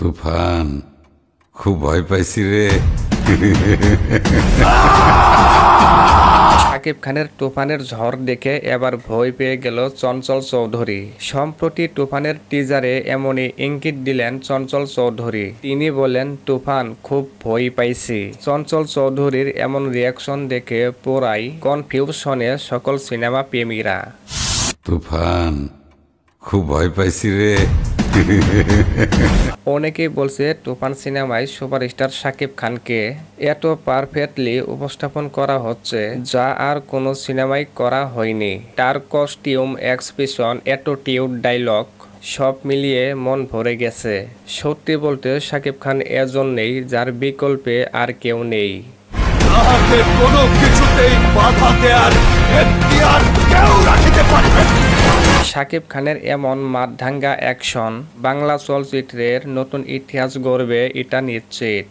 তুফান, খুব ভয় পাইছি রে। শাকিব খানের তুফানের ঝড় দেখে এবার ভয় পেয়ে গেল চঞ্চল চৌধুরী। সম্প্রতি তুফানের টিজারে এমনই ইঙ্গিত দিলেন চঞ্চল চৌধুরী। তিনি বলেন, তুফান, খুব ভয় পাইছি। চঞ্চল চৌধুরীর এমন রিয়াকশন দেখে পুরাই কনফিউশনে সকল সিনেমা প্রেমীরা। তুফান, খুব ভয় পাইছি রে। অনেকেই বলছে তুফান সিনেমায় সুপারস্টার শাকিব খানকে এত পারফেক্টলি উপস্থাপন করা হচ্ছে যা আর কোনো সিনেমায় করা হয়নি। তার কস্টিউম, এক্সপ্রেশন, অ্যাটিটিউড, ডায়লগ সব মিলিয়ে মন ভরে গেছে। সত্যি বলতে শাকিব খান এজন্যই যার বিকল্পে আর কেউ নেই। কোনো কিছুতেই বাধা দেয়ার এখতিয়ার কেউ রাখিতে পারবে না। শাকিব খানের এমন মাথাভাঙ্গা অ্যাকশন বাংলা চলচ্চিত্রের নতুন ইতিহাস গড়বে, এটা নিশ্চিত।